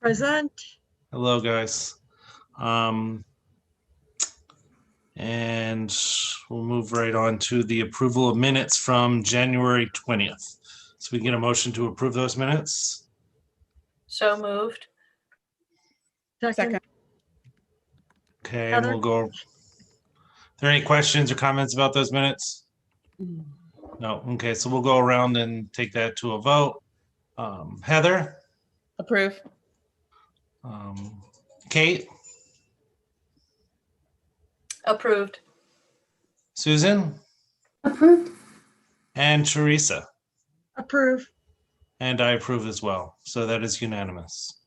Present. Hello, guys. And we'll move right on to the approval of minutes from January 20th. So we can get a motion to approve those minutes. So moved. Second. Okay, Heather? we'll go. Are there any questions or comments about those minutes? No. Okay, so we'll go around and take that to a vote. Heather? Approve. Kate? Approved. Susan? Approved. And Teresa? Approve. And I approve as well. So that is unanimous.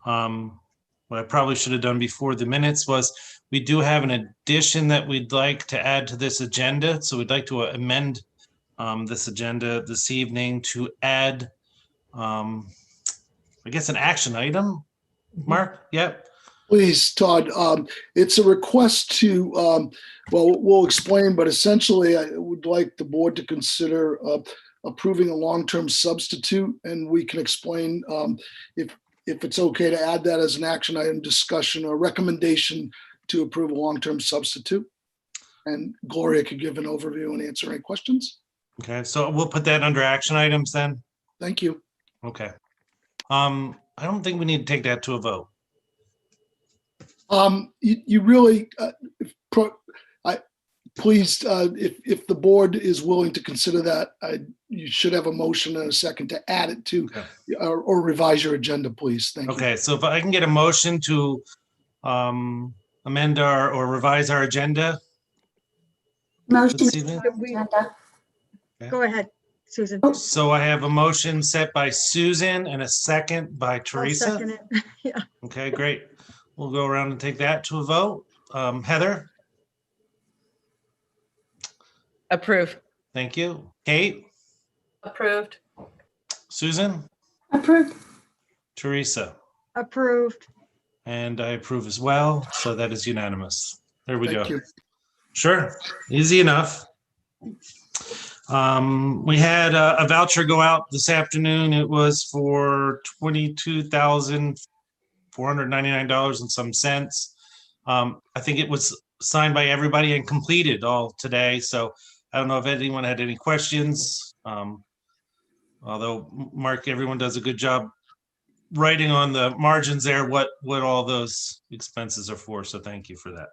What I probably should have done before the minutes was we do have an addition that we'd like to add to this agenda. So we'd like to amend this agenda this evening to add, I guess, an action item. Mark? Yep. Please, Todd. It's a request to, well, we'll explain, but essentially I would like the board to consider approving a long-term substitute, and we can explain if it's okay to add that as an action item discussion or recommendation to approve a long-term substitute. And Gloria could give an overview and answer any questions. Okay, so we'll put that under action items then. Thank you. Okay. I don't think we need to take that to a vote. You really, please, if the board is willing to consider that, you should have a motion and a second to add it to or revise your agenda, please. Thank you. Okay, so if I can get a motion to amend or revise our agenda. Motion this to evening. agenda. Go ahead, Susan. So I have a motion set by Susan and a second by I'll Teresa. second it. Yeah. Okay, great. We'll go around and take that to a vote. Heather? Approve. Thank you. Kate? Approved. Susan? Approved. Teresa? Approved. And I approve as well. So that is unanimous. There we Thank go. you. Sure. Easy enough. We had a voucher go out this afternoon. It was for $22,499 and some cents. I think it was signed by everybody and completed all today. So I don't know if anyone had any questions. Although Mark, everyone does a good job writing on the margins there what all those expenses are for. So thank you for that.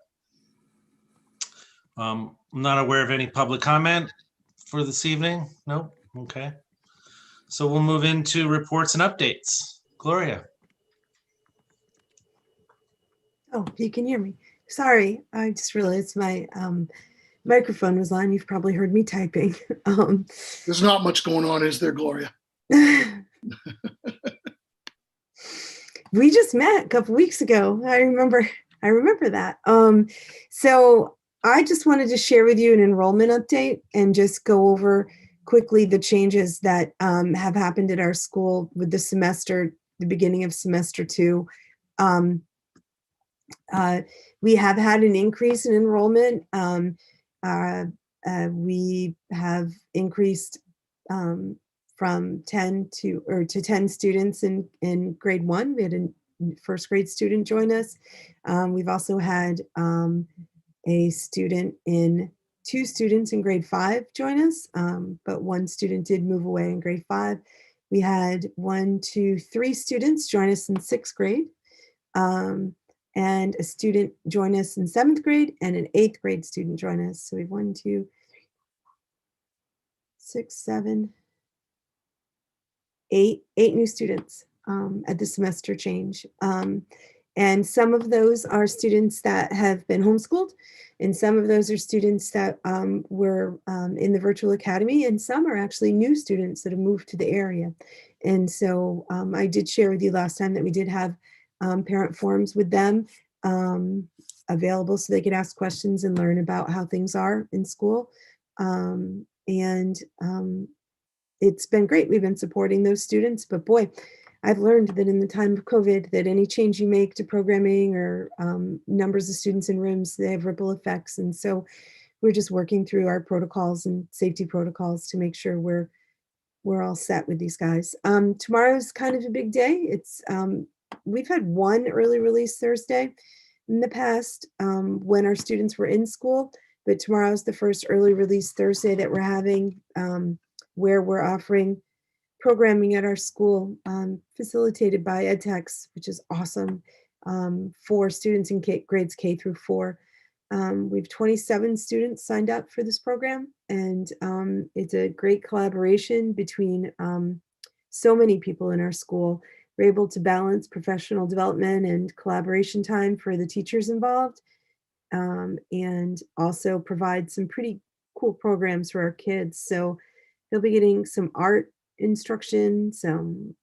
I'm not aware of any public comment for this evening. No? Okay. So we'll move into reports and updates. Gloria. Oh, you can hear me. Sorry, I just realized my microphone was on. You've probably heard me typing. There's not much going on, is there, Gloria? We just met a couple weeks ago. I remember that. So I just wanted to share with you an enrollment update and just go over quickly the changes that have happened at our school with the semester, the beginning of semester 2. We have had an increase in enrollment. We have increased from 10 to 10 students in grade 1. We had a first grade student join us. We've also had two students in grade 5 join us, but one student did move away in grade 5. We had 3 students join us in 6th grade, and a student join us in 7th grade, and an 8th grade student join us. So we have 1, 2, 6, 7, 8 new students at the semester change. And some of those are students that have been homeschooled, and some of those are students that were in the virtual academy, and some are actually new students that have moved to the area. And so I did share with you last time that we did have parent forums with them available so they could ask questions and learn about how things are in school. It's been great. We've been supporting those students, but boy, I've learned that in the time of COVID, that any change you make to programming or numbers of students in rooms, they have ripple effects. And so we're just working through our protocols and safety protocols to make sure we're all set with these guys. Tomorrow's kind of a big day. It's we've had one early release Thursday in the past when our students were in school, but tomorrow's the first early release Thursday that we're having where we're offering programming at our school facilitated by EdTechs, which is awesome, for students in grades K through 4. We have 27 students signed up for this program, and it's a great collaboration between so many people in our school. We're able to balance professional development and collaboration time for the teachers involved, and also provide some pretty cool programs for our kids. So they'll be getting some art instruction, some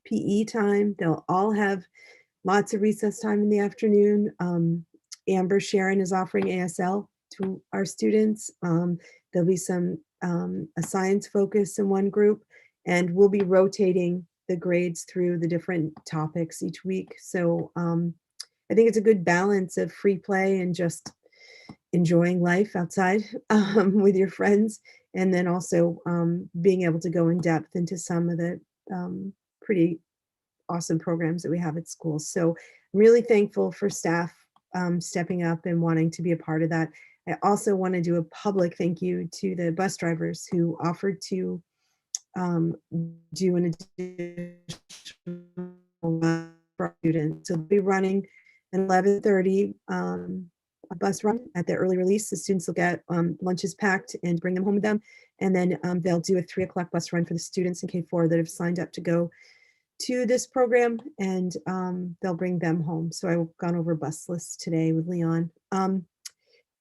PE time. They'll all have lots of recess time in the afternoon. Amber Sharon is offering ASL to our students. There'll be some a science focus in one group, and we'll be rotating the grades through the different topics each week. So I think it's a good balance of free play and just enjoying life outside with your friends, and then also being able to go in depth into some of the pretty awesome programs that we have at school. So I'm really thankful for staff stepping up and wanting to be a part of that. I also want to do a public thank you to the bus drivers who offered to do an additional for our students. So they'll be running an 11:30 a bus run at the early release. The students will get lunches packed and bring them home with them. And then they'll do a 3 o'clock bus run for the students in K4 that have signed up to go to this program, and they'll bring them home. So I've gone over bus lists today with Leon.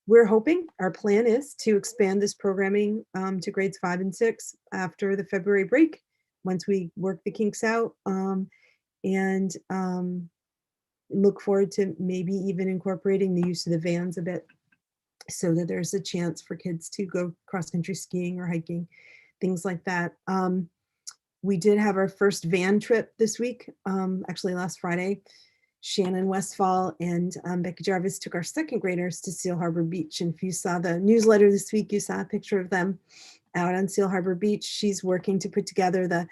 We're hoping, our plan is to expand this programming to grades 5 and 6 after the February break, once we work the kinks out, and look forward to maybe even incorporating the use of the vans a bit, so that there's a chance for kids to go cross-country skiing or hiking, things like that. We did have our first van trip this week, actually last Friday. Shannon Westfall and Becky Jarvis took our second graders to Seal Harbor Beach. And if you saw the newsletter this week, you saw a picture of them out on Seal Harbor Beach. She's working to put together the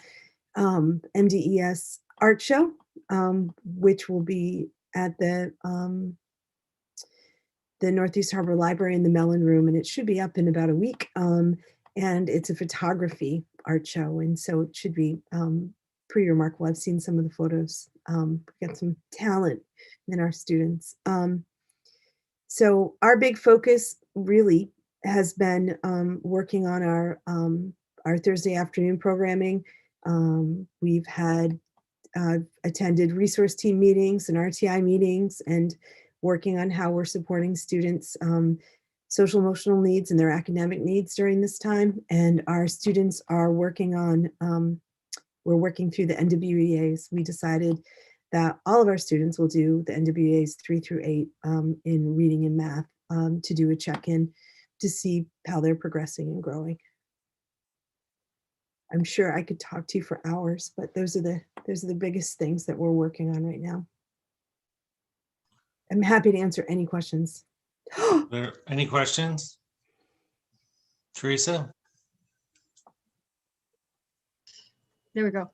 MDES art show, which will be at the Northeast Harbor Library in the Mellon Room, and it should be up in about a week. And it's a photography art show, and so it should be pretty remarkable. I've seen some of the photos. We've got some talent in our students. So our big focus really has been working on our Thursday afternoon programming. We've had attended resource team meetings and RTI meetings, and working on how we're supporting students' social emotional needs and their academic needs during this time. And our students are working on, we're working through the NWEAs. We decided that all of our students will do the NWEAs 3 through 8 in reading and math to do a check-in to see how they're progressing and growing. I'm sure I could talk to you for hours, but those are the biggest things that we're working on right now. I'm happy to answer any questions. There any questions? Teresa? There we go.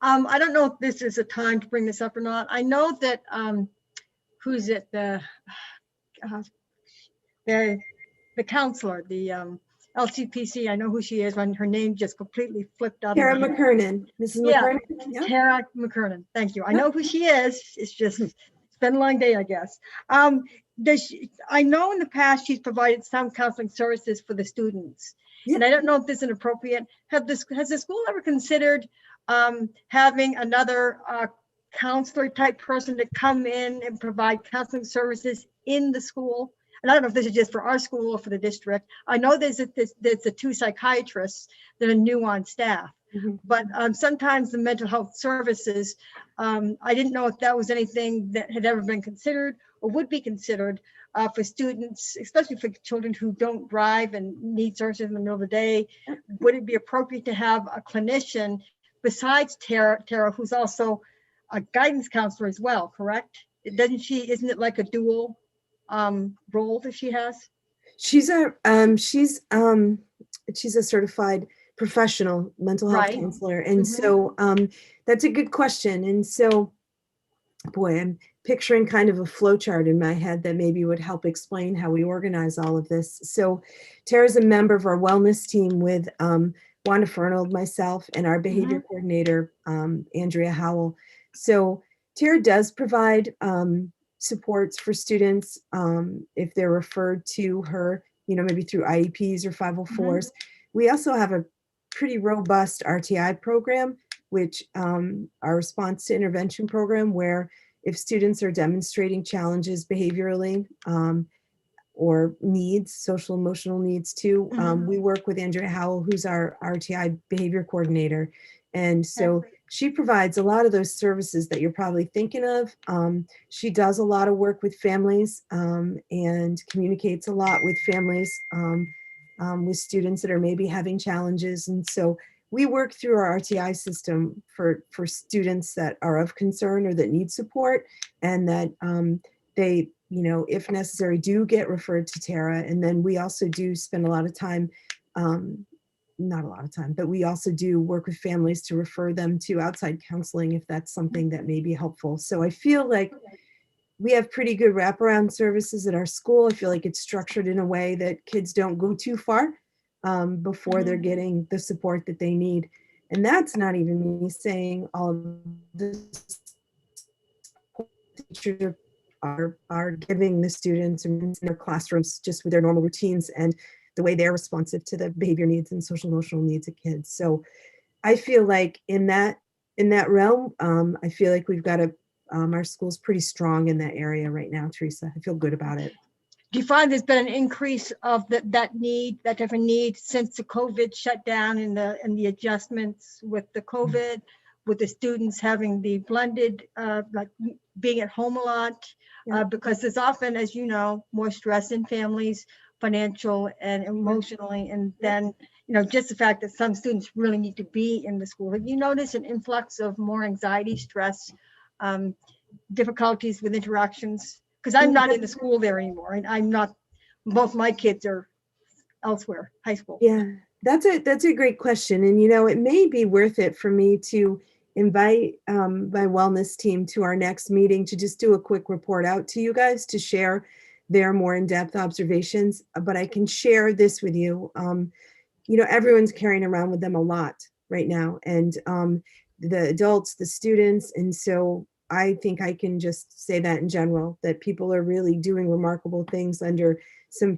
I don't know if this is a time to bring this up or not. I know that, who's it? The counselor, the LCPC, I know who she is, when her name just completely flipped out. Tara of my head. McKernan, Mrs. Yeah, McKernan. Yeah. Tara McKernan, thank you. I know who she is. It's just, it's been a long day, I guess. I know in the past she's provided some counseling services for the students. Yeah. And I don't know if this is inappropriate. Has the school ever considered having another counselor type person to come in and provide counseling services in the school? And I don't know if this is just for our school or for the district. I know there's the 2 psychiatrists that are new on staff. Mm-hmm. But sometimes the mental health services, I didn't know if that was anything that had ever been considered or would be considered for students, especially for children who don't drive and need services in the middle of the day. Would it be appropriate to have a clinician besides Tara, who's also a guidance counselor as well, correct? Isn't it like a dual role that she has? She's a certified professional mental health Right. counselor, and Mhm. so that's a good question. And so boy, I'm picturing kind of a flow chart in my head that maybe would help explain how we organize all of this. So Tara's a member of our wellness team with Wanda Fernald, myself, and our behavior coordinator, Andrea Howell. So Tara does provide supports for students if they're referred to her, maybe through IEPs or 504s. We also have a pretty robust RTI program, which our response to intervention program, where if students are demonstrating challenges behaviorally or needs, social emotional needs too, we work with Andrea Howell, who's our RTI behavior coordinator. And so she provides a lot of those services that you're probably thinking of. She does a lot of work with families and communicates a lot with families with students that are maybe having challenges. And so we work through our RTI system for students that are of concern or that need support, and that they, if necessary, do get referred to Tara. And then we also do spend a lot of time, not a lot of time, but we also do work with families to refer them to outside counseling if that's something that may be helpful. So I feel like we have pretty good wraparound services at our school. I feel like it's structured in a way that kids don't go too far before they're getting the support that they need. And that's not even me saying all of the teachers are giving the students in their classrooms just with their normal routines and the way they're responsive to the behavior needs and social emotional needs of kids. So I feel like in that realm, I feel like we've got our school's pretty strong in that area right now, Teresa. I feel good about it. Do you find there's been an increase of that type of need since the COVID shutdown and the adjustments with the COVID, with the students having the blended, like being at home a lot? Because there's often, as you know, more stress in families, financial and emotionally, and then just the fact that some students really need to be in the school. Have you noticed an influx of more anxiety, stress, difficulties with interactions? Because I'm not in the school there anymore, and I'm not. Both my kids are elsewhere, high school. Yeah, that's a great question, and it may be worth it for me to invite my wellness team to our next meeting to just do a quick report out to you guys to share their more in-depth observations. But I can share this with you. Everyone's carrying around with them a lot right now, and the adults, the students, and so I think I can just say that in general, that people are really doing remarkable things under some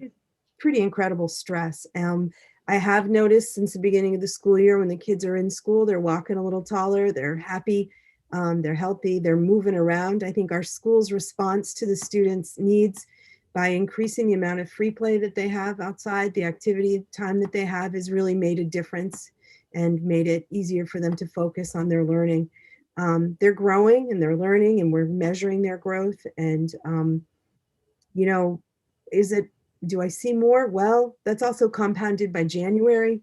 pretty incredible stress. I have noticed since the beginning of the school year, when the kids are in school, they're walking a little taller, they're happy, they're healthy, they're moving around. I think our school's response to the students' needs by increasing the amount of free play that they have outside, the activity time that they have, has really made a difference and made it easier for them to focus on their learning. They're growing and they're learning, and we're measuring their growth. And, do I see more? Well, that's also compounded by January.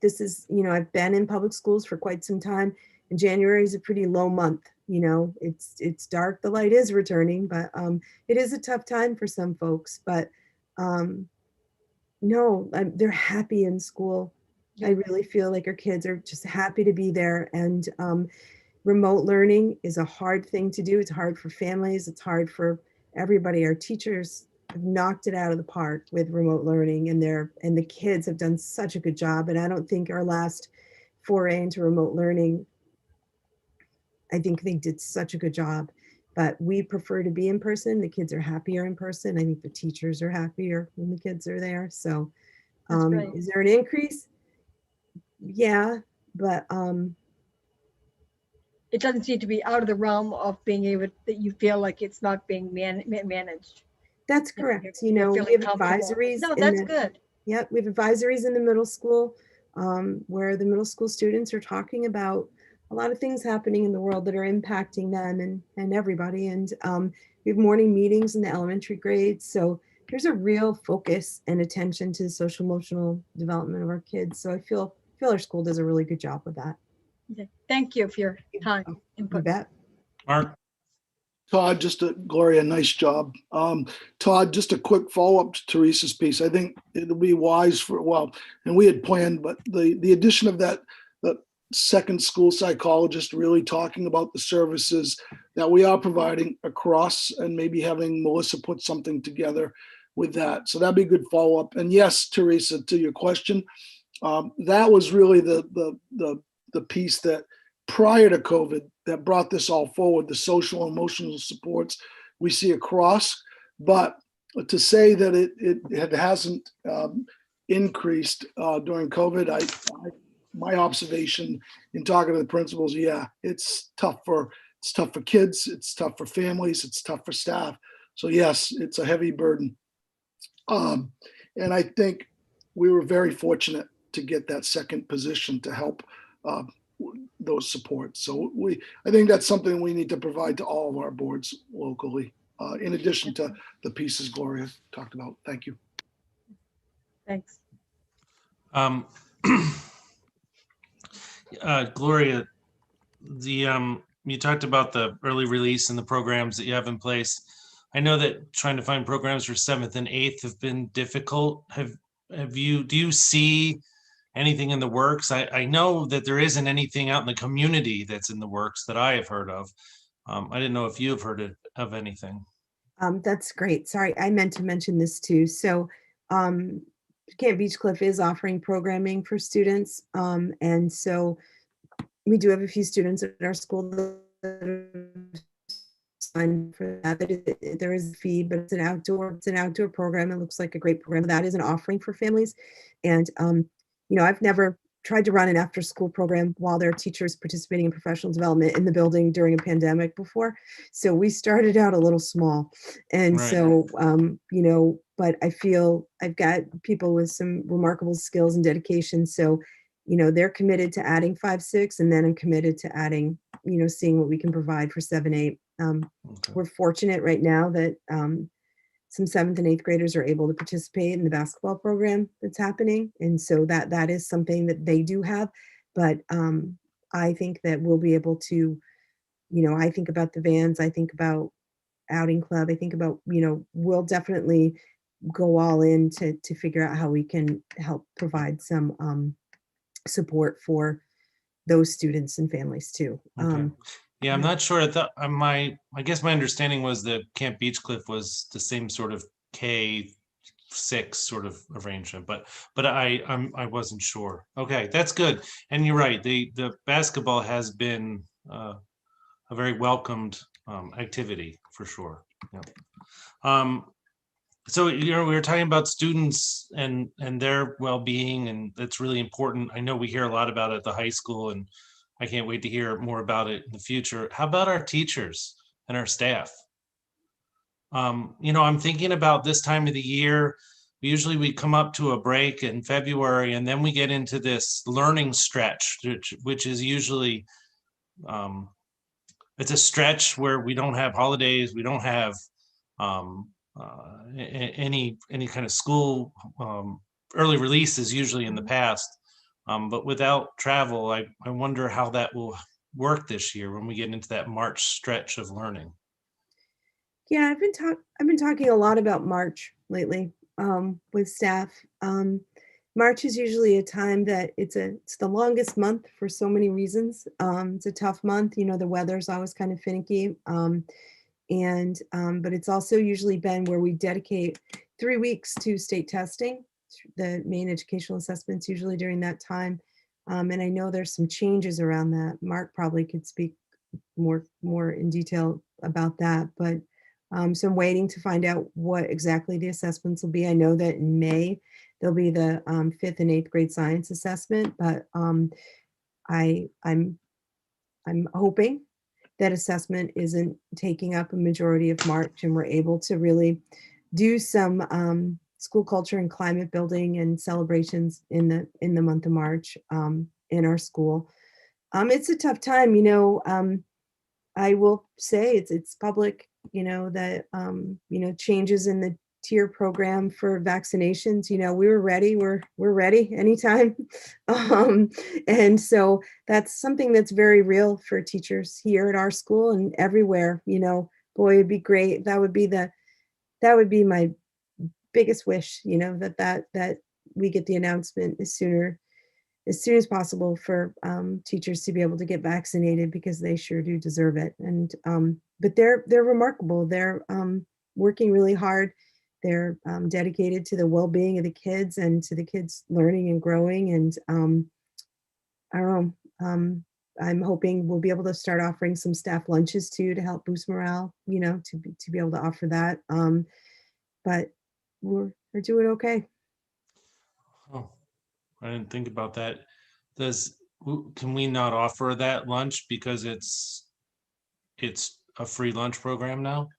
This is, I've been in public schools for quite some time, and January is a pretty low month. It's dark, the light is returning, but it is a tough time for some folks. But no, they're happy in school. I really feel like our kids are just happy to be there. And remote learning is a hard thing to do. It's hard for families. It's hard for everybody. Our teachers have knocked it out of the park with remote learning, and the kids have done such a good job. And I don't think our last foray into remote learning, I think they did such a good job. But we prefer to be in person. The kids are happier in person. I think the teachers are happier when the kids are there. So is there an increase? Yeah, but it doesn't seem to be out of the realm of being able that you feel like it's not being managed. That's correct. We have advisories. No, that's good. Yep, we have advisories in the middle school where the middle school students are talking about a lot of things happening in the world that are impacting them and everybody. And we have morning meetings in the elementary grades. So there's a real focus and attention to the social emotional development of our kids. So I feel our school does a really good job with that. Okay. Thank you for your time. Input. You bet. Mark? Todd, Gloria, nice job. Todd, just a quick follow-up to Teresa's piece. I think it'll be wise and we had planned, but the addition of that second school psychologist really talking about the services that we are providing across, and maybe having Melissa put something together with that. So that'd be a good follow-up. And yes, Teresa, to your question, that was really the piece that prior to COVID that brought this all forward, the social and emotional supports we see across. But to say that it hasn't increased during COVID, my observation in talking to the principals, yeah, it's tough for kids, it's tough for families, it's tough for staff. So yes, it's a heavy burden. And I think we were very fortunate to get that second position to help those supports. So I think that's something we need to provide to all of our boards locally, in addition to the pieces Gloria talked about. Thank you. Thanks. Gloria, you talked about the early release and the programs that you have in place. I know that trying to find programs for 7th and 8th have been difficult. Do you see anything in the works? I know that there isn't anything out in the community that's in the works that I have heard of. I didn't know if you have heard of anything. That's great. Sorry, I meant to mention this too. So Camp Beechcliff is offering programming for students. And so we do have a few students at our school that are signed for that. There is a fee, but it's an outdoor program. It looks like a great program. That is an offering for families. And I've never tried to run an after school program while there are teachers participating in professional development in the building during a pandemic before. So we started out a little small. And Right. so, but I feel I've got people with some remarkable skills and dedication. So, they're committed to adding 5, 6, and then I'm committed to adding, seeing what we can provide for 7, 8. Okay. We're fortunate right now that some 7th and 8th graders are able to participate in the basketball program that's happening. And so that is something that they do have. But I think that we'll be able to, I think about the vans, I think about outing club, I think about, we'll definitely go all in to figure out how we can help provide some support for those students and families too. Okay. Yeah, I'm not sure. I guess my understanding was that Camp Beechcliff was the same sort of K-6 sort of arrangement, but I wasn't sure. Okay, that's good. And you're right. The basketball has been a very welcomed activity for sure. Yeah. So we were talking about students and their well-being, and that's really important. I know we hear a lot about it at the high school, and I can't wait to hear more about it in the future. How about our teachers and our staff? I'm thinking about this time of the year. Usually we come up to a break in February, and then we get into this learning stretch, which is usually, it's a stretch where we don't have holidays, we don't have any kind of school early releases usually in the past. But without travel, I wonder how that will work this year when we get into that March stretch of learning. Yeah, I've been talking a lot about March lately with staff. March is usually a time that it's the longest month for so many reasons. It's a tough month. The weather's always kind of finicky. But it's also usually been where we dedicate 3 weeks to state testing, the main educational assessments usually during that time. And I know there's some changes around that. Mark probably could speak more in detail about that. But so I'm waiting to find out what exactly the assessments will be. I know that in May, there'll be the 5th and 8th grade science assessment, but I'm hoping that assessment isn't taking up a majority of March, and we're able to really do some school culture and climate building and celebrations in the month of March in our school. It's a tough time, I will say it's public, that changes in the tier program for vaccinations, we were ready, we're ready anytime. And so that's something that's very real for teachers here at our school and everywhere. Boy, it'd be great. That would be my biggest wish, that we get the announcement sooner as soon as possible for teachers to be able to get vaccinated, because they sure do deserve it. And but they're remarkable. They're working really hard. They're dedicated to the well-being of the kids and to the kids learning and growing. And I don't know. I'm hoping we'll be able to start offering some staff lunches too to help boost morale. To be able to offer that. But we're doing okay. Oh, I didn't think about that. Can we not offer that lunch because it's a free lunch program now?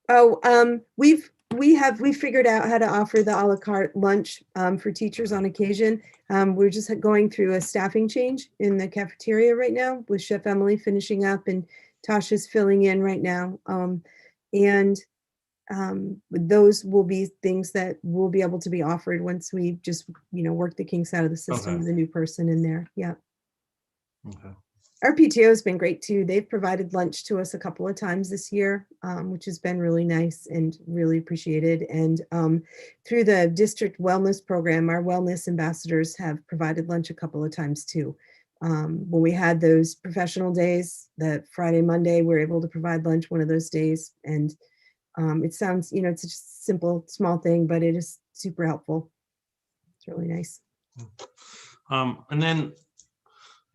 Oh, we figured out how to offer the a la carte lunch for teachers on occasion. We're just going through a staffing change in the cafeteria right now, with Chef Emily finishing up and Tasha's filling in right now. And those will be things that will be able to be offered once we just, work the kinks out of the system Okay. with a new person in there. Yeah. Okay. Our PTO has been great too. They've provided lunch to us a couple of times this year, which has been really nice and really appreciated. And through the district wellness program, our wellness ambassadors have provided lunch a couple of times too. When we had those professional days, that Friday, Monday, we were able to provide lunch one of those days. And it sounds, it's a simple, small thing, but it is super helpful. It's really nice. And then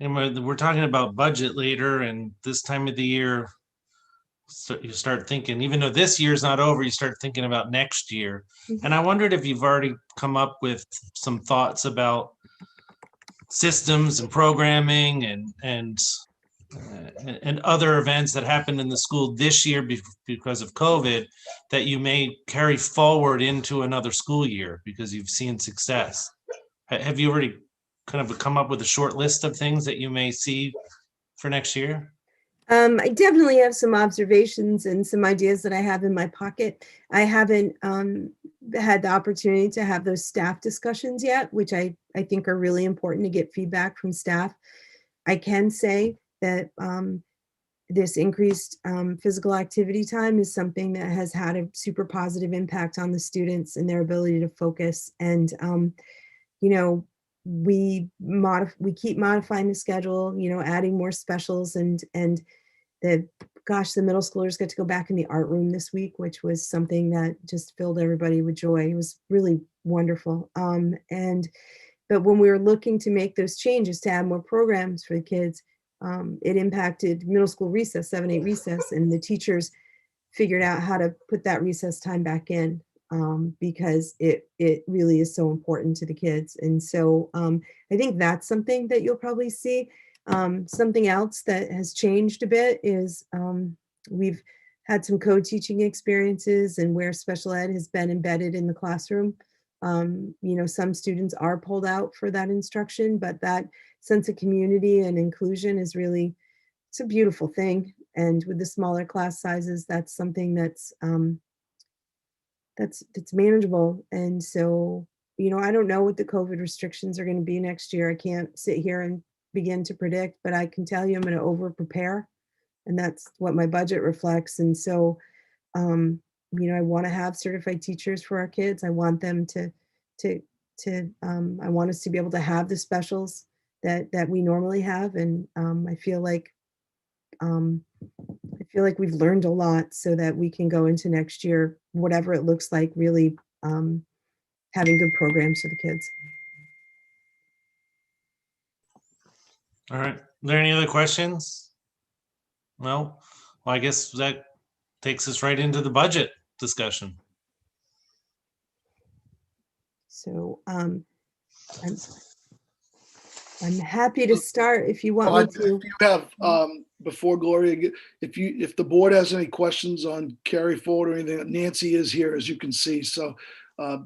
we're talking about budget later, and this time of the year, so you start thinking, even though this year's not over, you start thinking about next year. Mhm. And I wondered if you've already come up with some thoughts about systems and programming and other events that happened in the school this year because of COVID that you may carry forward into another school year because you've seen success. Have you already kind of come up with a short list of things that you may see for next year? I definitely have some observations and some ideas that I have in my pocket. I haven't had the opportunity to have those staff discussions yet, which I think are really important to get feedback from staff. I can say that this increased physical activity time is something that has had a super positive impact on the students and their ability to focus. And we keep modifying the schedule, adding more specials, and the middle schoolers get to go back in the art room this week, which was something that just filled everybody with joy. It was really wonderful. But when we were looking to make those changes to add more programs for the kids, it impacted middle school recess, 7-8 recess, and the teachers figured out how to put that recess time back in, because it really is so important to the kids. And so I think that's something that you'll probably see. Something else that has changed a bit is we've had some co-teaching experiences and where special ed has been embedded in the classroom. Some students are pulled out for that instruction, but that sense of community and inclusion is really, it's a beautiful thing. And with the smaller class sizes, that's something that's manageable. And so, I don't know what the COVID restrictions are going to be next year. I can't sit here and begin to predict, but I can tell you I'm going to over prepare, and that's what my budget reflects. And so, I want to have certified teachers for our kids. I want them I want us to be able to have the specials that we normally have. And I feel like we've learned a lot so that we can go into next year, whatever it looks like, really having good programs for the kids. All right. Are there any other questions? No? Well, I guess that takes us right into the budget discussion. So I'm happy to start if you want me to. If you have, before Gloria, if the board has any questions on carry forward or anything, Nancy is here, as you can see. So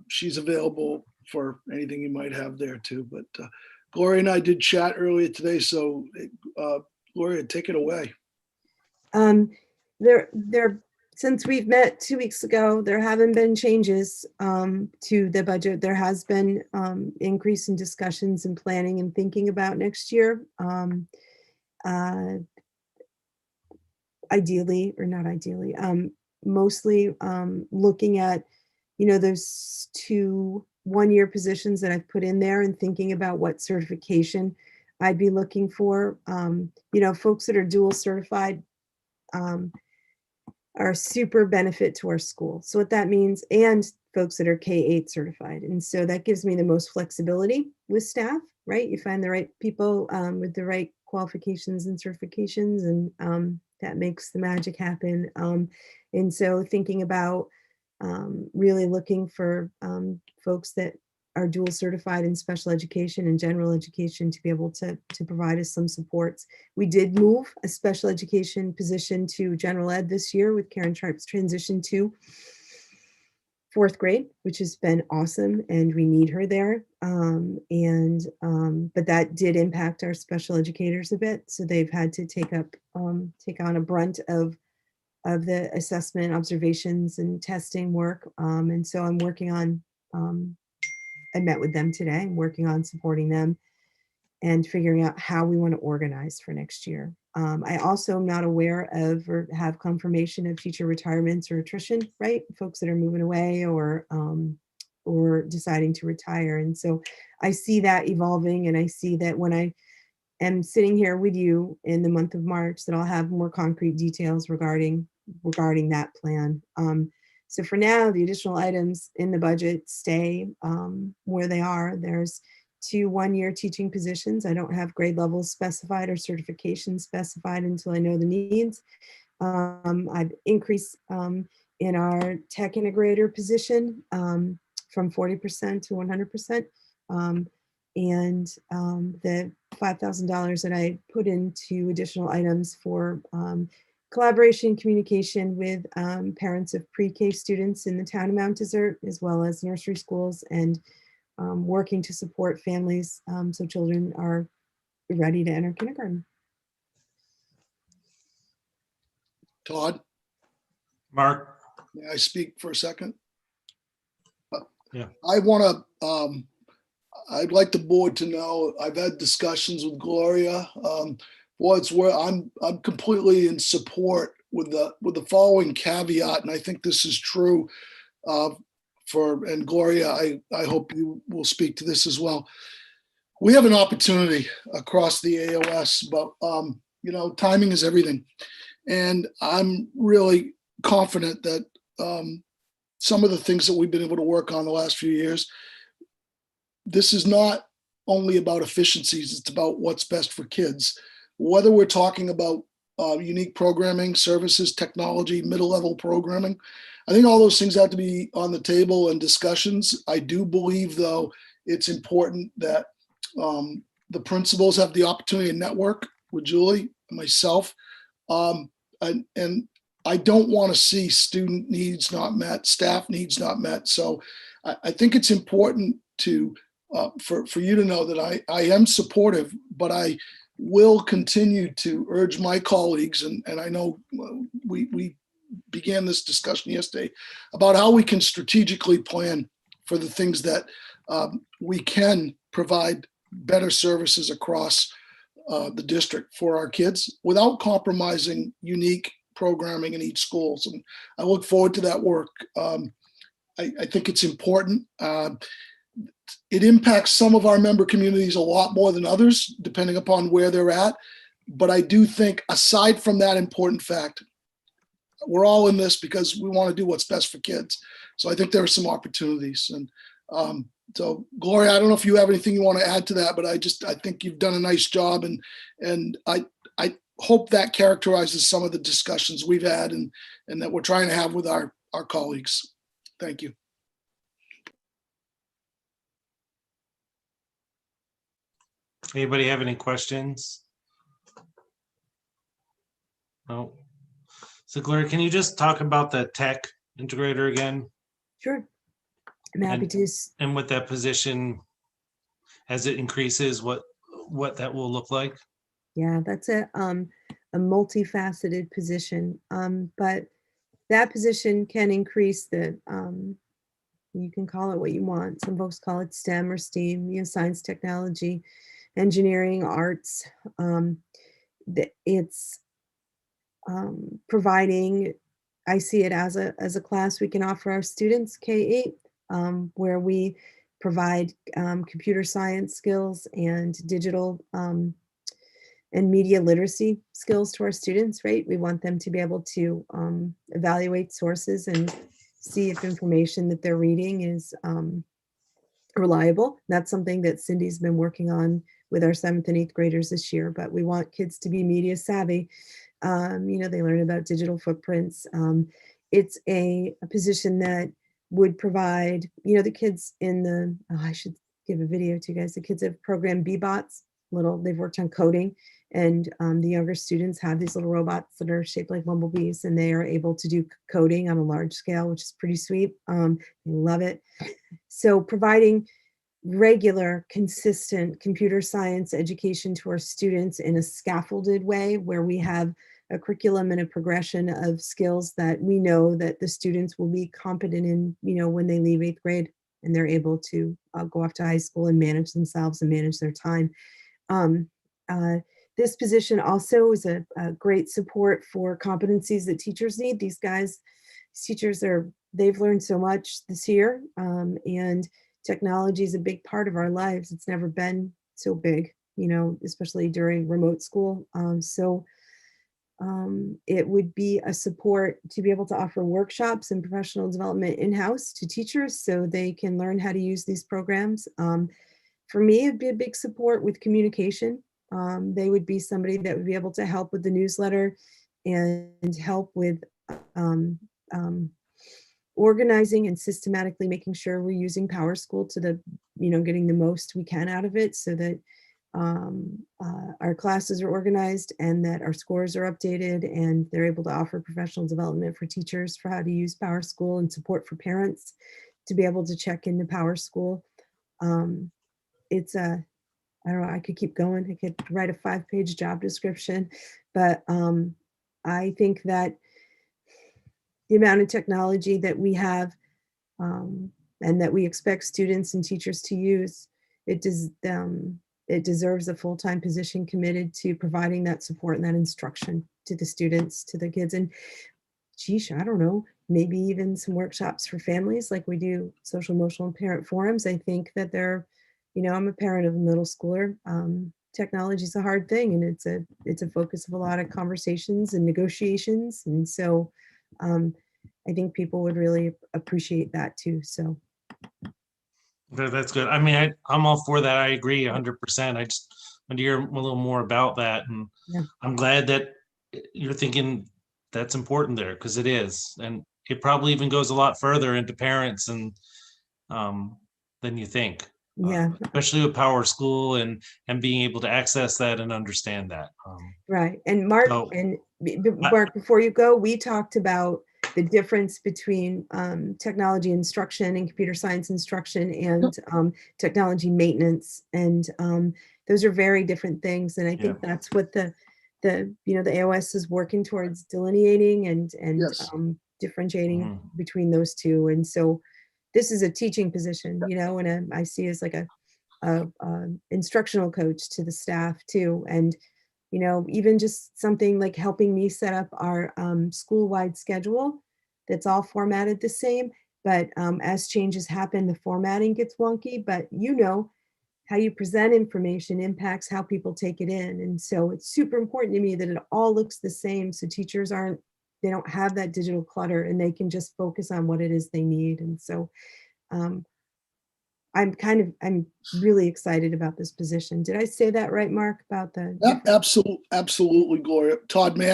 she's available for anything you might have there too. But Gloria and I did chat earlier today. So Gloria, take it away. Since we've met 2 weeks ago, there haven't been changes to the budget. There has been increase in discussions and planning and thinking about next year. Ideally, or not ideally, mostly looking at, those two one-year positions that I've put in there and thinking about what certification I'd be looking for. Folks that are dual certified are super benefit to our school. So what that means, and folks that are K-8 certified. And so that gives me the most flexibility with staff, right? You find the right people with the right qualifications and certifications, and that makes the magic happen. And so thinking about really looking for folks that are dual certified in special education and general education to be able to provide us some supports. We did move a special education position to general ed this year with Karen Sharp's transition to 4th grade, which has been awesome, and we need her there. But that did impact our special educators a bit, so they've had to take on a brunt of the assessment, observations, and testing work. And so I'm working on. I met with them today. I'm working on supporting them and figuring out how we want to organize for next year. I also am not aware of or have confirmation of teacher retirements or attrition, right? Folks that are moving away or deciding to retire. And so I see that evolving, and I see that when I am sitting here with you in the month of March, that I'll have more concrete details regarding that plan. So for now, the additional items in the budget stay where they are. There's 2 one-year teaching positions. I don't have grade levels specified or certification specified until I know the needs. I've increased in our tech integrator position from 40% to 100%. And the $5,000 that I put into additional items for collaboration, communication with parents of pre-K students in the town of Mount Desert, as well as nursery schools, and working to support families so children are ready to enter kindergarten. Todd, Mark? may I speak for a second? Yeah. I'd like the board to know, I've had discussions with Gloria. What's where I'm completely in support with the following caveat, and I think this is true and Gloria, I hope you will speak to this as well. We have an opportunity across the AOS, but timing is everything. And I'm really confident that some of the things that we've been able to work on the last few years, this is not only about efficiencies, it's about what's best for kids. Whether we're talking about unique programming, services, technology, middle level programming, I think all those things have to be on the table and discussions. I do believe, though, it's important that the principals have the opportunity to network with Julie and myself. And I don't want to see student needs not met, staff needs not met. So I think it's important for you to know that I am supportive, but I will continue to urge my colleagues, and I know we began this discussion yesterday about how we can strategically plan for the things that we can provide better services across the district for our kids without compromising unique programming in each school. And I look forward to that work. I think it's important. It impacts some of our member communities a lot more than others, depending upon where they're at. But I do think, aside from that important fact, we're all in this because we want to do what's best for kids. So I think there are some opportunities. And so, Gloria, I don't know if you have anything you want to add to that, but I think you've done a nice job. And I hope that characterizes some of the discussions we've had and that we're trying to have with our colleagues. Thank you. Anybody have any questions? No. So Gloria, can you just talk about the tech integrator again? Sure. I'm happy to. And what that position, as it increases, what that will look like? Yeah, that's a multifaceted position. But that position can increase you can call it what you want. Some folks call it STEM or STEAM, science, technology, engineering, arts. It's providing, I see it as a class we can offer our students, K-8, where we provide computer science skills and digital and media literacy skills to our students, right? We want them to be able to evaluate sources and see if information that they're reading is reliable. That's something that Cindy's been working on with our 7th and 8th graders this year, but we want kids to be media savvy. They learn about digital footprints. It's a position that would provide, the kids in the, I should give a video to you guys. The kids have programmed B-bots, they've worked on coding, and the younger students have these little robots that are shaped like bumblebees, and they are able to do coding on a large scale, which is pretty sweet. They love it. So providing regular, consistent computer science education to our students in a scaffolded way, where we have a curriculum and a progression of skills that we know that the students will be competent in, when they leave 8th grade and they're able to go off to high school and manage themselves and manage their time. This position also is a great support for competencies that teachers need. These teachers they've learned so much this year, and technology is a big part of our lives. It's never been so big, especially during remote school. It would be a support to be able to offer workshops and professional development in-house to teachers so they can learn how to use these programs. For me, it'd be a big support with communication. They would be somebody that would be able to help with the newsletter and help with organizing and systematically making sure we're using PowerSchool to getting the most we can out of it, so that our classes are organized and that our scores are updated, and they're able to offer professional development for teachers for how to use PowerSchool, and support for parents to be able to check into PowerSchool. I don't know, I could keep going. I could write a 5-page job description, but I think that the amount of technology that we have and that we expect students and teachers to use, it deserves a full-time position committed to providing that support and that instruction to the students, to the kids. And geez, I don't know, maybe even some workshops for families like we do social, emotional, and parent forums. I think that I'm a parent of a middle schooler. Technology is a hard thing, and it's a focus of a lot of conversations and negotiations. And so I think people would really appreciate that too. So. That's good. I mean, I'm all for that. I agree 100%. I just want to hear a little more about that. And Yeah. I'm glad that you're thinking that's important there, because it is. And it probably even goes a lot further into parents and than you think. Yeah. Especially with PowerSchool and being able to access that and understand that. Right. And Mark, Mark, before you go, we talked about the difference between technology instruction and computer science instruction and technology maintenance. And those are very different things. And I think that's what the AOS is working towards, delineating and Yes. differentiating between those two. And so this is a teaching position, and I see as like a instructional coach to the staff too. And even just something like helping me set up our school-wide schedule that's all formatted the same, but as changes happen, the formatting gets wonky, but how you present information impacts how people take it in. And so it's super important to me that it all looks the same, so teachers they don't have that digital clutter, and they can just focus on what it is they need. And so I'm really excited about this position. Did I say that right, Mark, about the? Absolutely, Gloria. Todd, may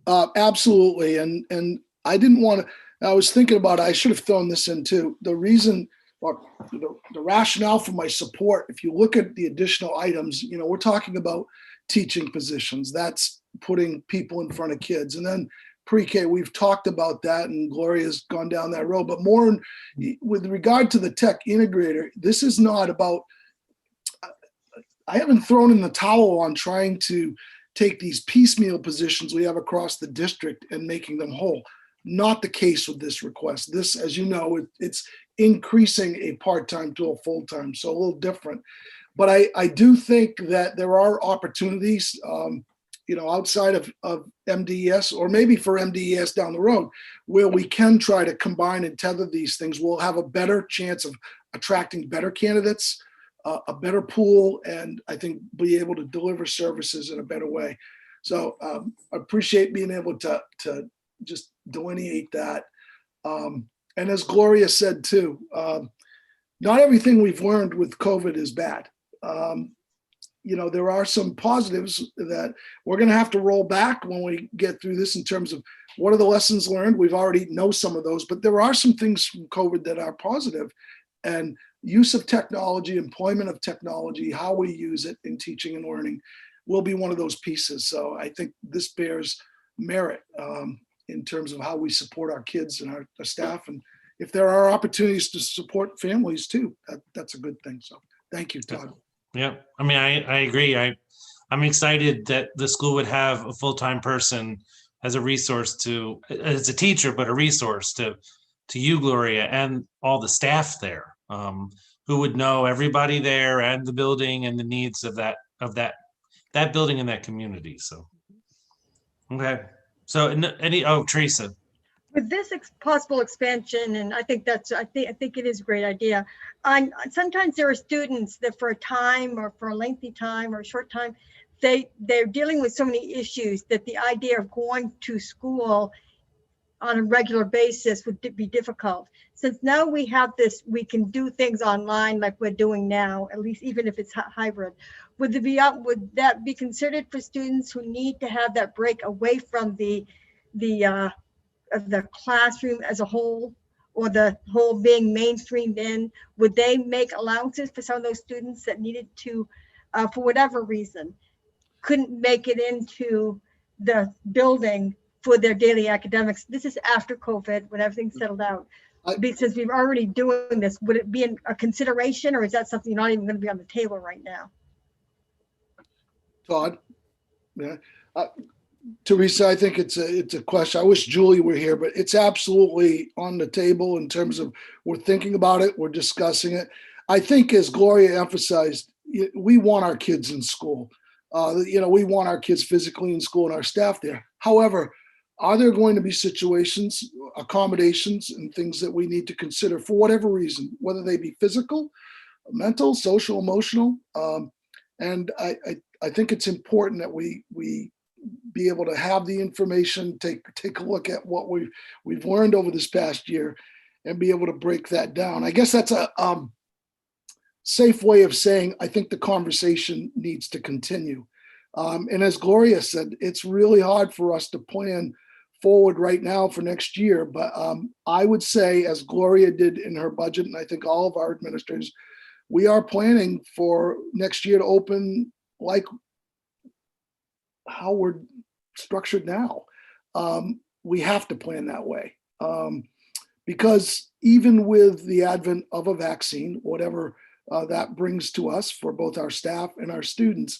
I? Absolutely. And I didn't want to, I was thinking about, I should have thrown this in too. The reason, or the rationale for my support, if you look at the additional items, we're talking about teaching positions. That's putting people in front of kids. And then pre-K, we've talked about that, and Gloria's gone down that road. But more with regard to the tech integrator, this is not about, I haven't thrown in the towel on trying to take these piecemeal positions we have across the district and making them whole. Not the case with this request. This, as you know, it's increasing a part-time to a full-time, so a little different. But I do think that there are opportunities, outside of MDES, or maybe for MDES down the road, where we can try to combine and tether these things. We'll have a better chance attracting better candidates, a better pool, and I think be able to deliver services in a better way. So I appreciate being able to just delineate that. And as Gloria said too, not everything we've learned with COVID is bad. There are some positives that we're going to have to roll back when we get through this in terms of what are the lessons learned. We've already know some of those, but there are some things from COVID that are positive, and use of technology, employment of technology, how we use it in teaching and learning will be one of those pieces. So I think this bears merit in terms of how we support our kids and our staff. And if there are opportunities to support families too, that's a good thing. So thank you, Todd. Yeah, I mean, I agree. I'm excited that the school would have a full-time person as a resource as a teacher, but a resource to you, Gloria, and all the staff there, who would know everybody there and the building and the needs of that building and that community. So, okay. So Teresa. With this possible expansion, and I think it is a great idea. Sometimes there are students that for a time or for a lengthy time or a short time, they're dealing with so many issues that the idea of going to school on a regular basis would be difficult. Since now we have this, we can do things online like we're doing now, at least even if it's hybrid. Would that be considered for students who need to have that break away from the classroom as a whole, or the whole being mainstreamed in? Would they make allowances for some of those students that needed to, for whatever reason, couldn't make it into the building for their daily academics? This is after COVID, when everything's settled out. Since we're already doing this, would it be a consideration, or is that something not even going to be on the table right now? Todd? Yeah. Teresa, I think it's a question. I wish Julie were here, but it's absolutely on the table in terms of we're thinking about it, we're discussing it. I think, as Gloria emphasized, we want our kids in school. We want our kids physically in school and our staff there. However, are there going to be situations, accommodations, and things that we need to consider for whatever reason, whether they be physical, mental, social, emotional? And I think it's important that we be able to have the information, take a look at what we've learned over this past year, and be able to break that down. I guess that's a safe way of saying I think the conversation needs to continue. And as Gloria said, it's really hard for us to plan forward right now for next year. But I would say, as Gloria did in her budget, and I think all of our administrators, we are planning for next year to open like how we're structured now. We have to plan that way, because even with the advent of a vaccine, whatever that brings to us for both our staff and our students,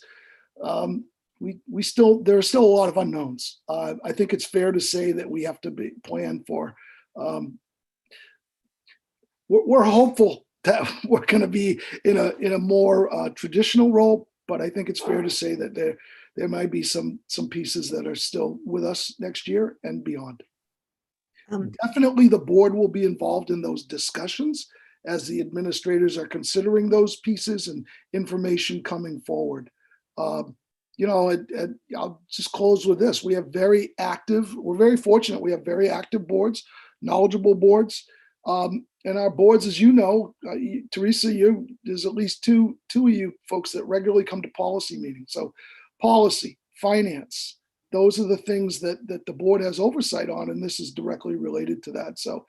there are still a lot of unknowns. I think it's fair to say that we have to be planned for. We're hopeful that we're going to be in a more traditional role, but I think it's fair to say that there might be some pieces that are still with us next year and beyond. Definitely the board will be involved in those discussions as the administrators are considering those pieces and information coming forward. I'll just close with this. We're very fortunate. We have very active boards, knowledgeable boards. And our boards, as you know, Teresa, there's at least two of you folks that regularly come to policy meetings. So policy, finance, those are the things that the board has oversight on, and this is directly related to that. So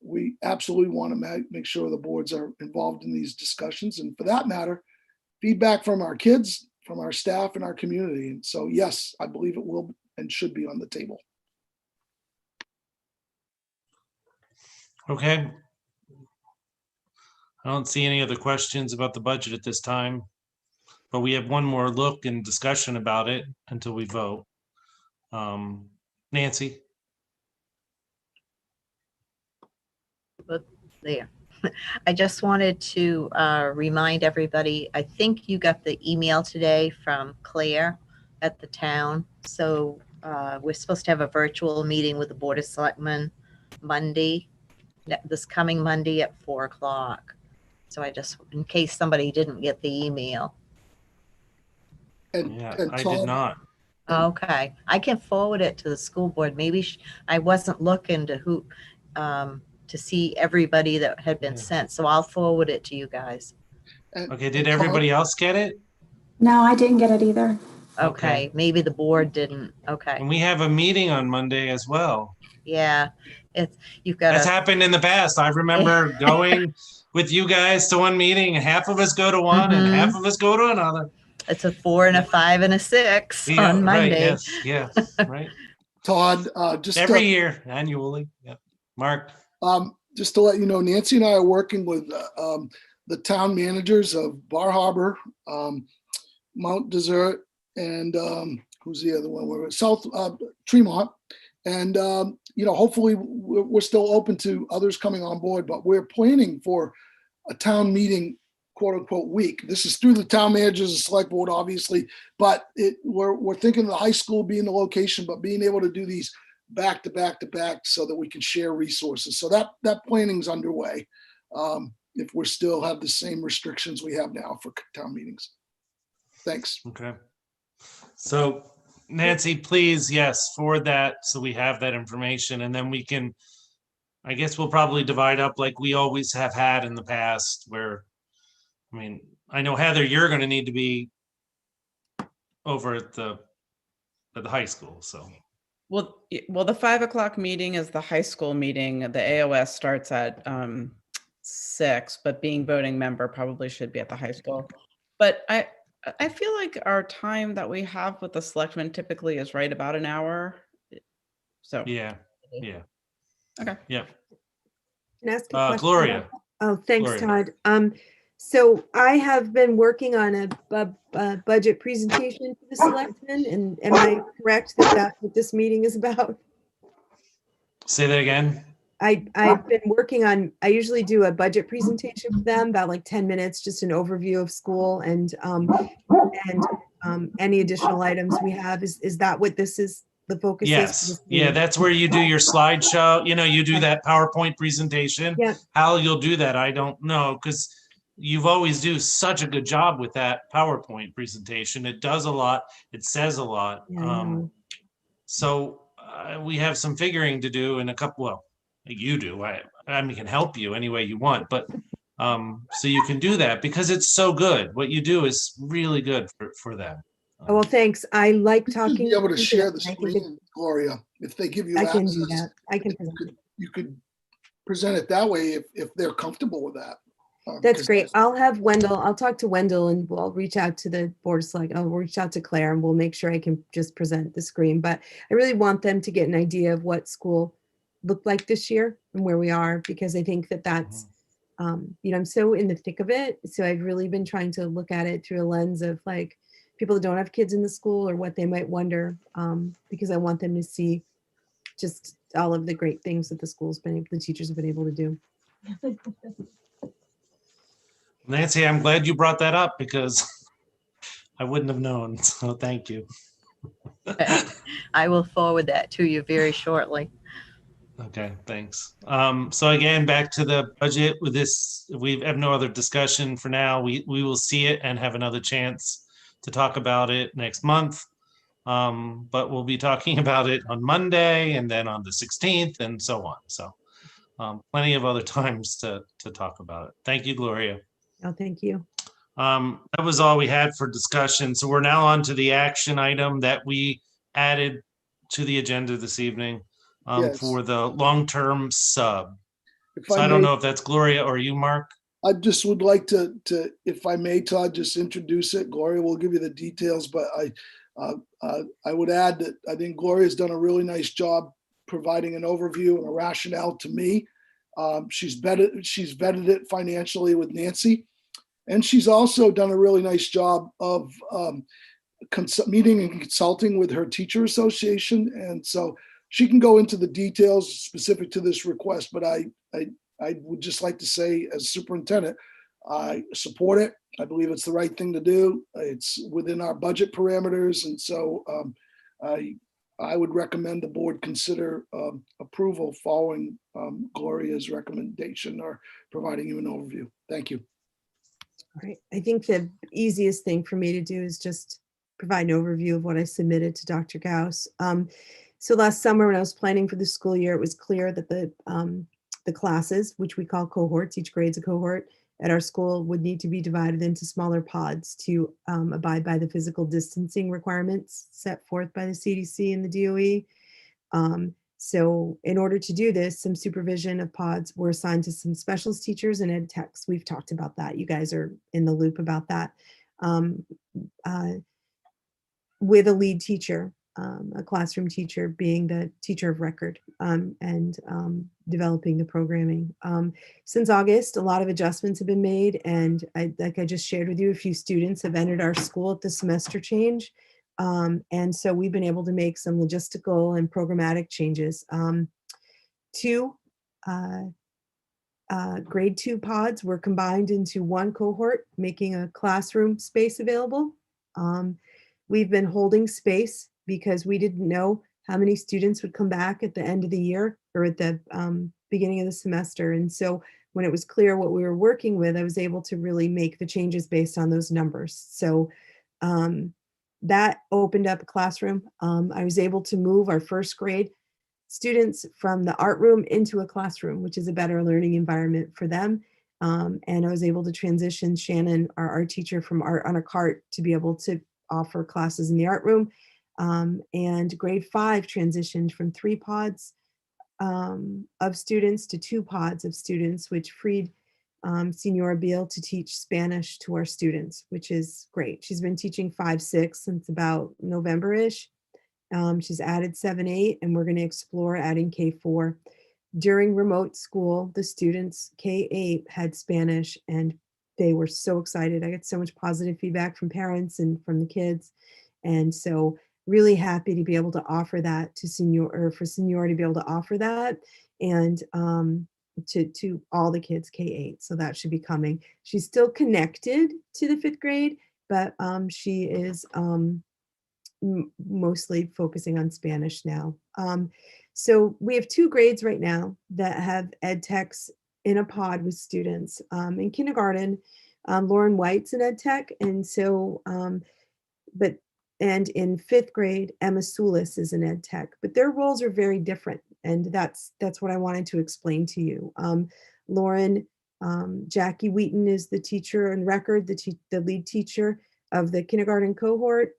we absolutely want to make sure the boards are involved in these discussions. And for that matter, feedback from our kids, from our staff, and our community. And so, yes, I believe it will and should be on the table. Okay. I don't see any other questions about the budget at this time, but we have one more look and discussion about it until we vote. Nancy? There. I just wanted to remind everybody, I think you got the email today from Claire at the town. So we're supposed to have a virtual meeting with the Board of Selectmen Monday, this coming Monday at 4:00. So I just, in case somebody didn't get the email. And, Yeah, and I did Todd, not. Okay, I can forward it to the school board. Maybe I wasn't looking to to see everybody that had been Yeah. sent, so I'll forward it to you guys. Okay, did and everybody else get it? No, I didn't get it either. Okay, maybe the board didn't. Okay, And we have a meeting on Monday as well. yeah, you've got That's to, happened in the past. I remember going with you guys to one meeting, and half of us go to one and half of us go to another. it's a 4 and a 5 and a 6 Yeah, on right, Monday. yes, right. Todd, just Every year, annually. Yep. Mark. just to let you know, Nancy and I are working with the town managers of Bar Harbor, Mount Desert, and who's the other one? We're at South Tremont. And, hopefully we're still open to others coming on board, but we're planning for a town meeting, quote unquote, week. This is through the town managers and select board, obviously, but we're thinking of the high school being the location, but being able to do these back to back to back so that we can share resources. So that planning's underway. If we still have the same restrictions we have now for town meetings. Thanks. Okay. So Nancy, please, yes, forward that so we have that information, and then we can, I guess we'll probably divide up like we always have had in the past where, I mean, I know Heather, you're going to need to be over at the high school, so. Well, the 5 o'clock meeting is the high school meeting. The AOS starts at 6, but being voting member probably should be at the high school. But I feel like our time that we have with the selectmen typically is right about an hour. So Yeah. Okay. Yeah. Can I ask a question? Gloria. Oh, thanks, Gloria. Todd. So I have been working on a budget presentation for the selectmen, and am I correct that that's what this meeting is about? Say that again. I've been working on, I usually do a budget presentation for them, about like 10 minutes, just an overview of school and any additional items we have. Is that what this is? The focus is? for Yes. this Yeah, meeting? that's where you do your slideshow. You do that PowerPoint presentation. Yeah. How you'll do that, I don't know, because you've always do such a good job with that PowerPoint presentation. It does a lot. It says a lot. Yeah, I know. So we have some figuring to do in a couple. Well, you do. I mean, can help you any way you want, but so you can do that because it's so good. What you do is really good for them. Oh, well, thanks. I like You should talking. be able to to share them. the I think screen, Gloria, if they give you I can access. do that. I can present. You could present it that way if they're comfortable with that. That's Because great. I'll talk to Wendell and we'll reach out to the board select. I'll reach out to Claire and we'll make sure I can just present the screen. But I really want them to get an idea of what school looked like this year and where we are, because I think that that's, I'm so in the thick of it. So I've really been trying to look at it through a lens of like people that don't have kids in the school or what they might wonder, because I want them to see just all of the great things that the teachers have been able to do. Nancy, I'm glad you brought that up because I wouldn't have known. So thank you. I will forward that to you very shortly. Okay, thanks. So again, back to the budget with this, we have no other discussion for now. We will see it and have another chance to talk about it next month. But we'll be talking about it on Monday and then on the 16th and so on. So plenty of other times to talk about it. Thank you, Gloria. Oh, thank you. That was all we had for discussion. So we're now on to the action item that we added to the agenda this evening Yes. for the long-term sub. if So I I don't may, know if that's Gloria or you, Mark. I just would like to, if I may, Todd, just introduce it. Gloria will give you the details, but I would add that I think Gloria's done a really nice job providing an overview and a rationale to me. She's vetted it financially with Nancy, and she's also done a really nice job of meeting and consulting with her teacher association, and so she can go into the details specific to this request. But I would just like to say, as superintendent, I support it. I believe it's the right thing to do. It's within our budget parameters, and so I would recommend the board consider approval following Gloria's recommendation or providing you an overview. Thank you. All right. I think the easiest thing for me to do is just provide an overview of what I submitted to Dr. Gauss. So last summer when I was planning for the school year, it was clear that the classes, which we call cohorts, each grade's a cohort at our school, would need to be divided into smaller pods to abide by the physical distancing requirements set forth by the CDC and the DOE. So in order to do this, some supervision of pods were assigned to some specialist teachers and ed techs. We've talked about that. You guys are in the loop about that. With a lead teacher, a classroom teacher being the teacher of record, and developing the programming. Since August, a lot of adjustments have been made, and like I just shared with you, a few students have entered our school at the semester change. And so we've been able to make some logistical and programmatic changes. Two grade 2 pods were combined into one cohort, making a classroom space available. We've been holding space because we didn't know how many students would come back at the end of the year or at the beginning of the semester. And so when it was clear what we were working with, I was able to really make the changes based on those numbers. So that opened up a classroom. I was able to move our first grade students from the art room into a classroom, which is a better learning environment for them. And I was able to transition Shannon, our art teacher, from art on a cart to be able to offer classes in the art room. And grade 5 transitioned from 3 pods of students to 2 pods of students, which freed Senora Beal to teach Spanish to our students, which is great. She's been teaching 5-6 since about November-ish. She's added 7-8, and we're going to explore adding K4. During remote school, the students K8 had Spanish, and they were so excited. I got so much positive feedback from parents and from the kids. And so really happy to be able to offer that to for Senora to be able to offer that. And to all the kids K8. So that should be coming. She's still connected to the 5th grade, but she is mostly focusing on Spanish now. So we have 2 grades right now that have ed techs in a pod with students. In kindergarten, Lauren White's an ed tech. And so, and in 5th grade, Emma Soulis is an ed tech, but their roles are very different. And that's what I wanted to explain to you. Lauren, Jackie Wheaton is the teacher and record, the lead teacher of the kindergarten cohort.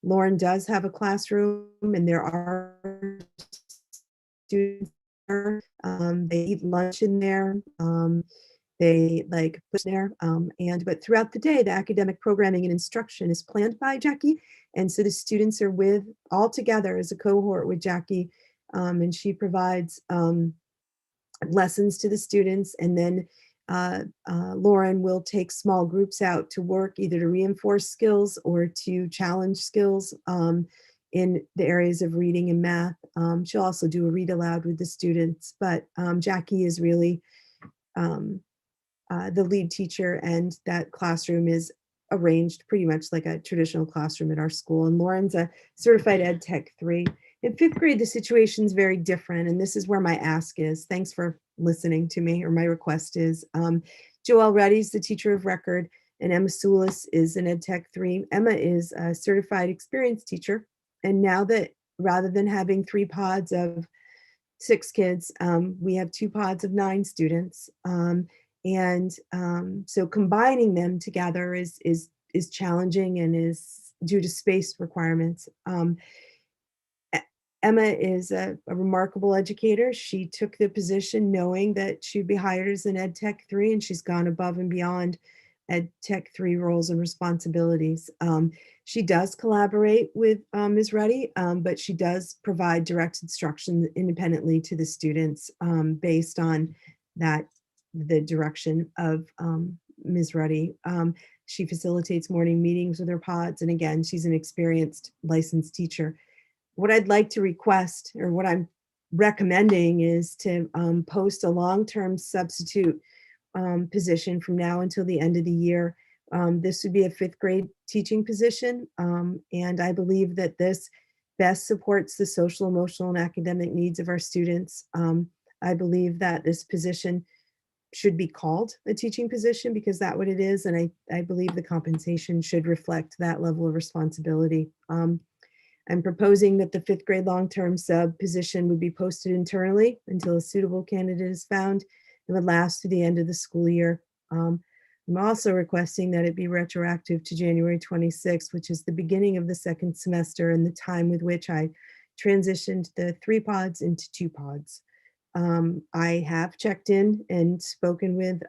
Lauren does have a classroom, and there are students there. They eat lunch in there. They like push there. But throughout the day, the academic programming and instruction is planned by Jackie. And so the students are all together as a cohort with Jackie. And she provides lessons to the students. And then Lauren will take small groups out to work, either to reinforce skills or to challenge skills in the areas of reading and math. She'll also do a read aloud with the students, but Jackie is really the lead teacher, and that classroom is arranged pretty much like a traditional classroom at our school. And Lauren's a certified ed tech 3. In 5th grade, the situation is very different, and this is where my ask is. Thanks for listening to me, or my request is. Joelle Reddy's the teacher of record, and Emma Soulis is an ed tech 3. Emma is a certified experienced teacher, and now that rather than having 3 pods of 6 kids, we have 2 pods of 9 students. So combining them together is challenging and is due to space requirements. Emma is a remarkable educator. She took the position knowing that she'd be hired as an ed tech 3, and she's gone above and beyond ed tech 3 roles and responsibilities. She does collaborate with Ms. Ruddy, but she does provide direct instruction independently to the students based on the direction of Ms. Ruddy. She facilitates morning meetings with her pods. And again, she's an experienced licensed teacher. What I'd like to request, or what I'm recommending, is to post a long-term substitute position from now until the end of the year. This would be a 5th grade teaching position. And I believe that this best supports the social, emotional, and academic needs of our students. I believe that this position should be called a teaching position because that's what it is. And I believe the compensation should reflect that level of responsibility. I'm proposing that the 5th grade long-term sub position would be posted internally until a suitable candidate is found. It would last through the end of the school year. I'm also requesting that it be retroactive to January 26th, which is the beginning of the 2nd semester and the time with which I transitioned the 3 pods into 2 pods. I have checked in and spoken with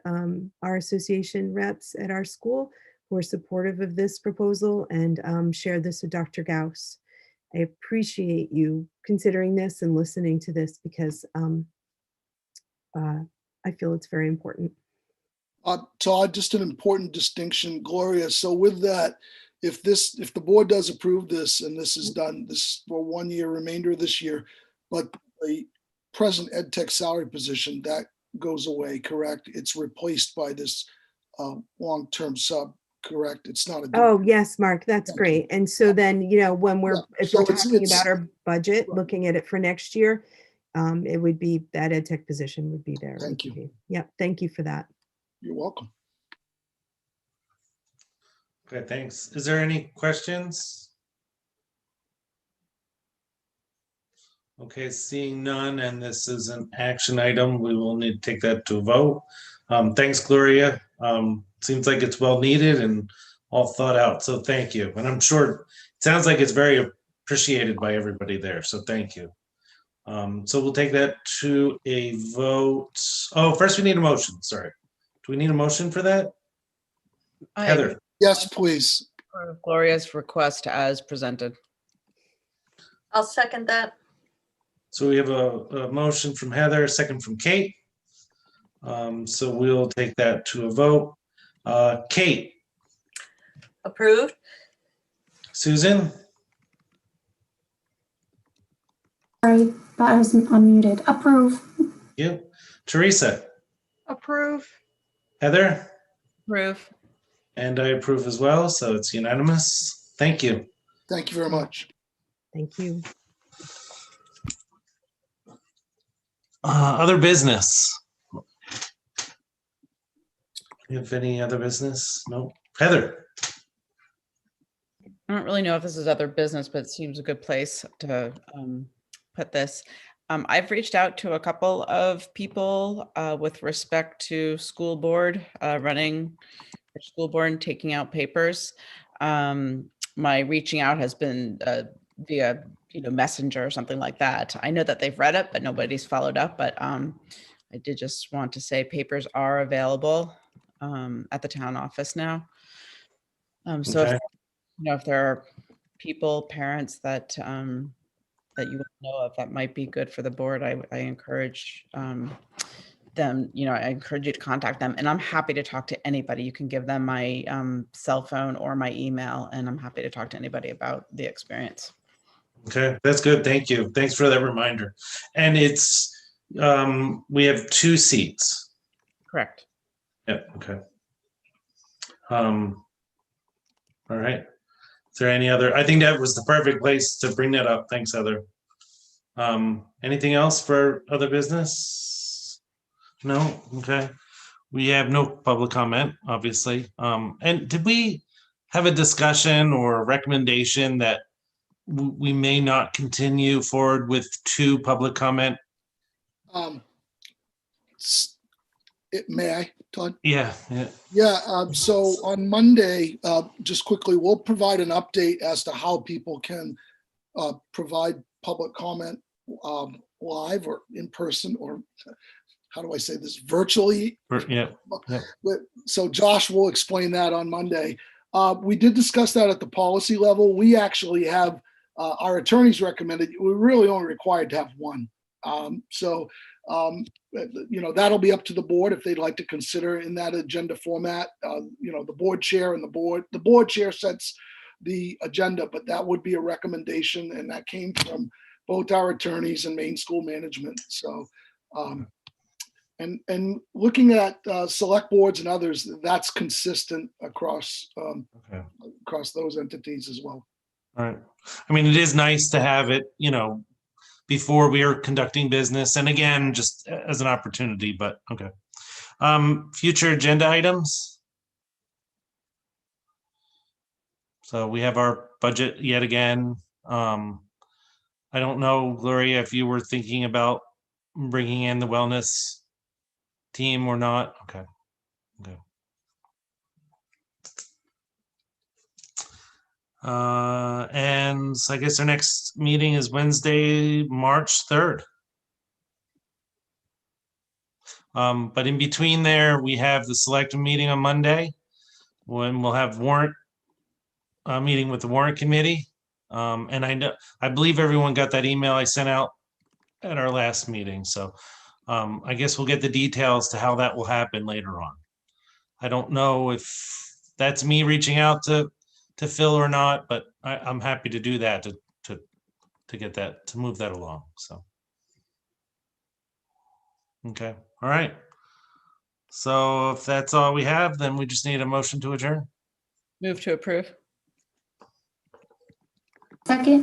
our association reps at our school who are supportive of this proposal and shared this with Dr. Gauss. I appreciate you considering this and listening to this because I feel it's very important. Todd, just an important distinction, Gloria. So with that, if the board does approve this and this is done, this is for 1 year, remainder of this year, but the present ed tech salary position, that goes away, correct? It's replaced by this long-term sub, correct? It's not a. Oh, yes, Mark, that's Thank great. And so then, you know, when if So we're it's- talking it's- about our budget, Right. looking at it for next year, it would be that ed tech position would be there. Thank you. Yep, thank you for that. You're welcome. Okay, thanks. Is there any questions? Okay, seeing none, and this is an action item, we will need to take that to a vote. Thanks, Gloria. Seems like it's well needed and all thought out, so thank you. And I'm sure, it sounds like it's very appreciated by everybody there, so thank you. So we'll take that to a vote. Oh, first we need a motion, sorry. Do we need a motion for that? Heather? Yes, please. Gloria's request as presented. I'll second that. So we have a motion from Heather, a second from Kate. So we'll take that to a vote. Kate, Approved. Susan, Sorry, thought I was unmuted. Approve. you, Teresa, Approve. Heather, Approve. and I approve as well, so it's unanimous. Thank you. Thank you very much. Thank you. Other business. You have any other business? No. Heather, I don't really know if this is other business, but it seems a good place to put this. I've reached out to a couple of people with respect to school board, running the school board and taking out papers. My reaching out has been via Messenger or something like that. I know that they've read it, but nobody's followed up. But I did just want to say papers are available at the town office now. So Okay. if there are people, parents that that you know of that might be good for the board, I encourage them. I encourage you to contact them, and I'm happy to talk to anybody. You can give them my cell phone or my email, and I'm happy to talk to anybody about the experience. Okay, that's good. Thank you. Thanks for that reminder. And it's, we have 2 seats. Correct. Yeah, okay. All right. Is there any other, I think that was the perfect place to bring that up. Thanks, Heather. Anything else for other business? No? Okay. We have no public comment, obviously. And did we have a discussion or a recommendation that we may not continue forward with 2 public comment? May I, Todd? Yeah. Yeah, so on Monday, just quickly, we'll provide an update as to how people can provide public comment live or in person, or how do I say this, virtually? Yeah. So Josh will explain that on Monday. We did discuss that at the policy level. We actually have, our attorneys recommended, we're really only required to have 1. That'll be up to the board if they'd like to consider in that agenda format. The board chair and the board chair sets the agenda, but that would be a recommendation, and that came from both our attorneys and Maine School Management. So, and looking at select boards and others, that's consistent across across those entities as well. All right. I mean, it is nice to have it, before we are conducting business, and again, just as an opportunity, but okay. Future agenda items. So we have our budget yet again. I don't know, Gloria, if you were thinking about bringing in the wellness team or not. Okay. Okay. And so I guess our next meeting is Wednesday, March 3rd. But in between there, we have the selective meeting on Monday, when we'll have warrant meeting with the warrant committee. And I believe everyone got that email I sent out at our last meeting. So I guess we'll get the details to how that will happen later on. I don't know if that's me reaching out to Phil or not, but I'm happy to do that to get that, to move that along. So. Okay, all right. So if that's all we have, then we just need a motion to adjourn. Move to approve. Second.